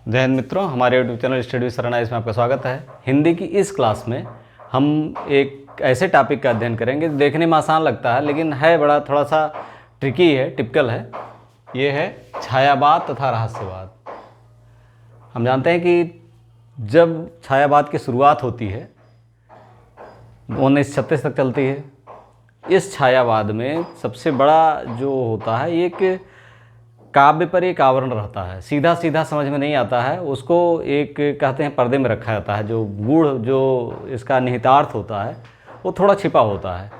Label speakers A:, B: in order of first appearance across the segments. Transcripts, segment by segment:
A: जय हिंद मित्रों, हमारे यूट्यूब चैनल स्टडी विद शरणा इसमें आपका स्वागत है। हिंदी की इस क्लास में हम एक ऐसे टॉपिक का अध्ययन करेंगे जो देखने में आसान लगता है लेकिन है बड़ा थोड़ा सा ट्रिकी है, टिपिकल है। ये है छायावाद तथा रहस्यवाद। हम जानते हैं कि जब छायावाद की शुरुआत होती है 1936 तक चलती है। इस छायावाद में सबसे बड़ा जो होता है एक काव्य पर एक आवरण रहता है, सीधा सीधा समझ में नहीं आता है, उसको एक कहते हैं पर्दे में रखा जाता है। जो गूढ़ जो इसका निहितार्थ होता है वो थोड़ा छिपा होता है।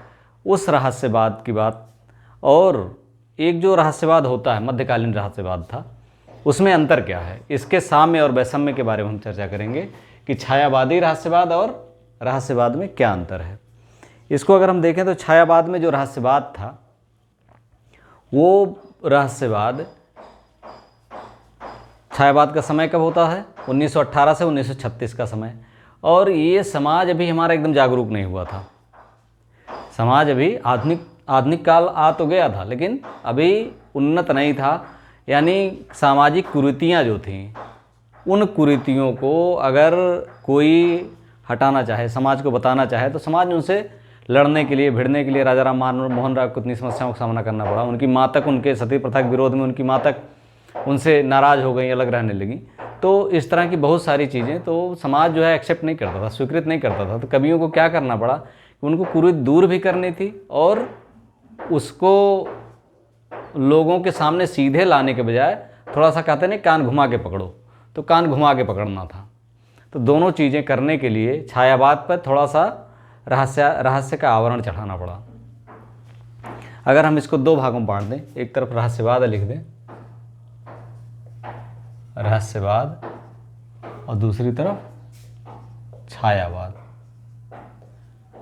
A: उस रहस्यवाद की बात, और एक जो रहस्यवाद होता है मध्यकालीन रहस्यवाद था, उसमें अंतर क्या है, इसके साम्य और वैषम्य के बारे में हम चर्चा करेंगे कि छायावादी रहस्यवाद और रहस्यवाद में क्या अंतर है। इसको अगर हम देखें तो छायावाद में जो रहस्यवाद था वो रहस्यवाद, छायावाद का समय कब होता है 1918 से 1936 का समय। और ये समाज अभी हमारा एकदम जागरूक नहीं हुआ था। समाज अभी आधुनिक काल आ तो गया था लेकिन अभी उन्नत नहीं था। यानी सामाजिक कुरीतियाँ जो थीं, उन कुरीतियों को अगर कोई हटाना चाहे, समाज को बताना चाहे, तो समाज उनसे लड़ने के लिए, भिड़ने के लिए राजा राम मोहन राय को इतनी समस्याओं का सामना करना पड़ा। उनकी माँ तक, उनके सती प्रथा के विरोध में उनकी माँ तक उनसे नाराज़ हो गई, अलग रहने लगी। तो इस तरह की बहुत सारी चीज़ें तो समाज जो है एक्सेप्ट नहीं करता था, स्वीकृत नहीं करता था। तो कवियों को क्या करना पड़ा कि उनको कुरीति दूर भी करनी थी और उसको लोगों के सामने सीधे लाने के बजाय थोड़ा सा कहते नहीं कान घुमा के पकड़ो, तो कान घुमा के पकड़ना था। तो दोनों चीज़ें करने के लिए छायावाद पर थोड़ा सा रहस्य का आवरण चढ़ाना पड़ा। अगर हम इसको दो भागों में बांट दें, एक तरफ रहस्यवाद लिख दें, रहस्यवाद, और दूसरी तरफ छायावाद।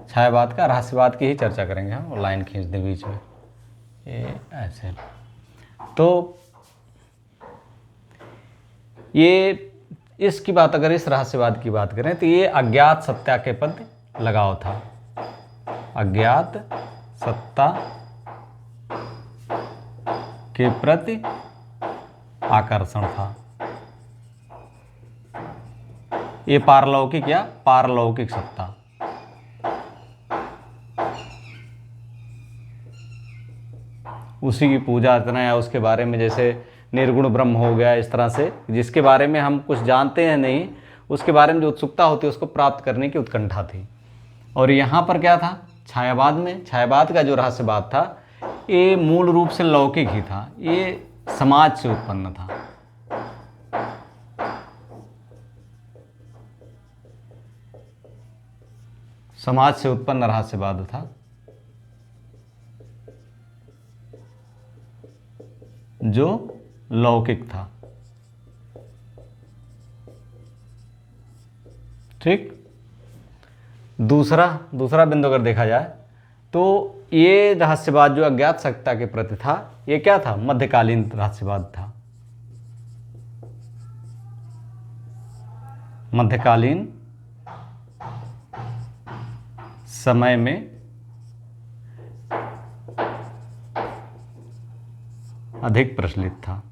A: छायावाद का, रहस्यवाद की ही चर्चा करेंगे हम। और लाइन खींच दें बीच में, ये ऐसे। तो ये इसकी बात, अगर इस रहस्यवाद की बात करें तो ये अज्ञात सत्ता के प्रति लगाव था। अज्ञात सत्ता के प्रति आकर्षण था। ये पारलौकिक या पारलौकिक सत्ता, उसी की पूजा अर्चना या उसके बारे में, जैसे निर्गुण ब्रह्म हो गया, इस तरह से जिसके बारे में हम कुछ जानते हैं नहीं, उसके बारे में जो उत्सुकता होती है उसको प्राप्त करने की उत्कंठा थी। और यहाँ पर क्या था छायावाद में, छायावाद का जो रहस्यवाद था ये मूल रूप से लौकिक ही था। ये समाज से उत्पन्न था। समाज से उत्पन्न रहस्यवाद था जो लौकिक था। ठीक। दूसरा बिंदु अगर देखा जाए तो ये रहस्यवाद जो अज्ञात सत्ता के प्रति था, ये क्या था, मध्यकालीन रहस्यवाद था। मध्यकालीन समय में अधिक प्रचलित था।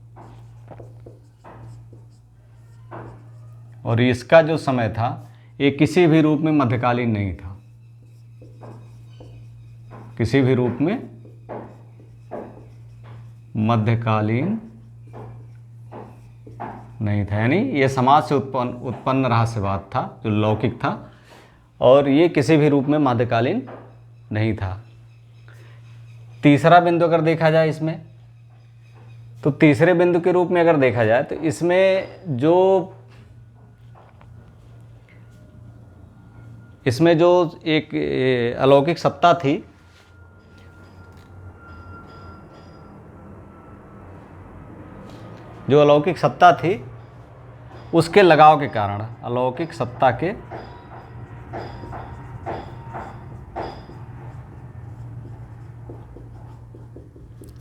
A: और इसका जो समय था ये किसी भी रूप में मध्यकालीन नहीं था, किसी भी रूप में मध्यकालीन नहीं था। यानी ये समाज से उत्पन्न रहस्यवाद था जो लौकिक था, और ये किसी भी रूप में मध्यकालीन नहीं था। तीसरा बिंदु अगर देखा जाए इसमें, तो तीसरे बिंदु के रूप में अगर देखा जाए तो इसमें जो एक अलौकिक सत्ता थी, जो अलौकिक सत्ता थी उसके लगाव के कारण, अलौकिक सत्ता के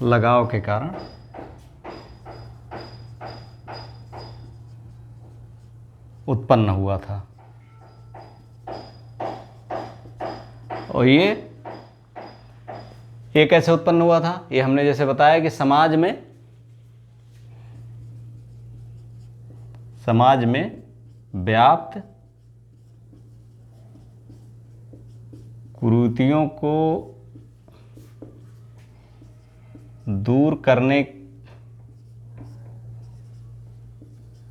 A: लगाव के कारण उत्पन्न हुआ था। और ये कैसे उत्पन्न हुआ था, ये हमने जैसे बताया कि समाज समाज में व्याप्त कुरीतियों को दूर करने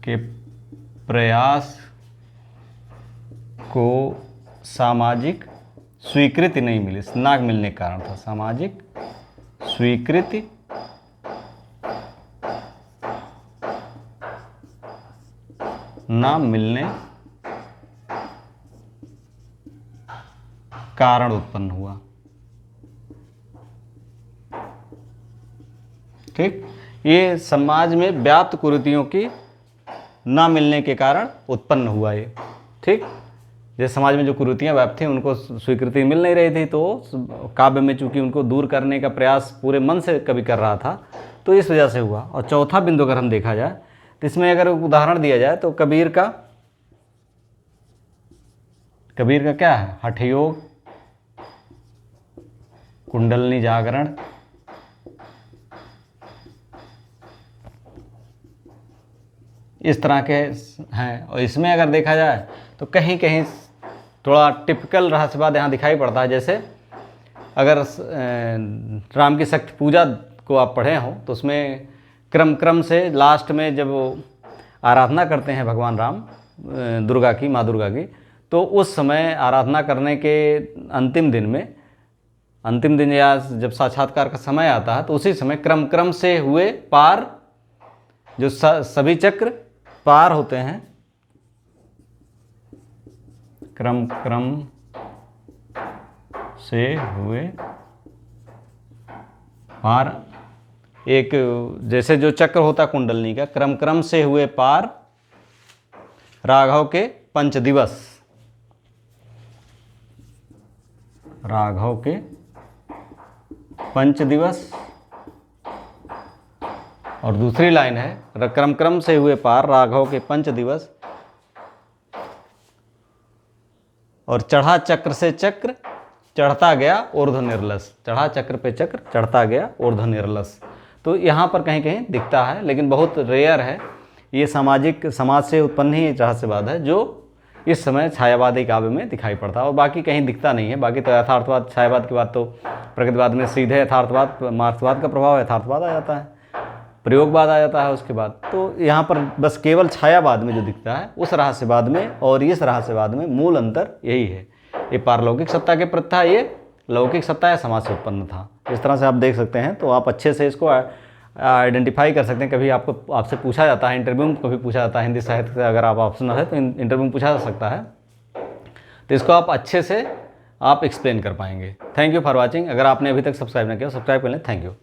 A: के प्रयास को सामाजिक स्वीकृति नहीं मिली, ना मिलने के कारण था। सामाजिक स्वीकृति ना मिलने कारण उत्पन्न हुआ। ठीक, ये समाज में व्याप्त कुरीतियों की ना मिलने के कारण उत्पन्न हुआ ये। ठीक, जैसे समाज में जो कुरीतियाँ व्याप्त थी उनको स्वीकृति मिल नहीं रही थी, तो काव्य में चूंकि उनको दूर करने का प्रयास पूरे मन से कवि कर रहा था, तो इस वजह से हुआ। और चौथा बिंदु अगर हम देखा जाए तो इसमें अगर उदाहरण दिया जाए तो कबीर का क्या है? हठयोग, कुंडलनी जागरण, इस तरह के हैं। और इसमें अगर देखा जाए तो कहीं कहीं थोड़ा टिपिकल रहस्यवाद यहाँ दिखाई पड़ता है। जैसे अगर राम की शक्ति पूजा को आप पढ़े हो तो उसमें क्रम से लास्ट में जब वो आराधना करते हैं भगवान राम दुर्गा की, माँ दुर्गा की, तो उस समय आराधना करने के अंतिम दिन या जब साक्षात्कार का समय आता है तो उसी समय क्रम से हुए पार, जो सभी चक्र पार होते हैं, क्रम से हुए पार, एक जैसे जो चक्र होता कुंडलनी का, क्रम से हुए पार राघव के पंचदिवस, राघव के पंचदिवस। और दूसरी लाइन है क्रम से हुए पार राघव के पंचदिवस, और चढ़ा चक्र से चक्र चढ़ता गया ऊर्ध्व निर्लस, चढ़ा चक्र पे चक्र चढ़ता गया ऊर्ध्व निर्लस। तो यहाँ पर कहीं कहीं दिखता है, लेकिन बहुत रेयर है। ये समाज से उत्पन्न ही रहस्यवाद है जो इस समय छायावादी काव्य में दिखाई पड़ता है, और बाकी कहीं दिखता नहीं है। बाकी तो यथार्थवाद, छायावाद के बाद तो प्रगतिवाद में सीधे यथार्थवाद, मार्क्सवाद का प्रभाव यथार्थवाद आ जाता है, प्रयोगवाद आ जाता है उसके बाद। तो यहाँ पर बस केवल छायावाद में जो दिखता है उस रहस्यवाद में और इस रहस्यवाद में मूल अंतर यही है। ये पारलौकिक सत्ता के प्रति था, ये लौकिक सत्ता या समाज से उत्पन्न था। इस तरह से आप देख सकते हैं, तो आप अच्छे से इसको आइडेंटिफाई कर सकते हैं। कभी आपसे पूछा जाता है, इंटरव्यू में कभी पूछा जाता है हिंदी साहित्य से, अगर आप ऑप्शनल है तो इंटरव्यू में पूछा जा सकता है, तो इसको आप अच्छे से आप एक्सप्लेन कर पाएंगे। Thank you for watching. अगर आपने अभी तक सब्सक्राइब नहीं किया, सब्सक्राइब कर लें। Thank you.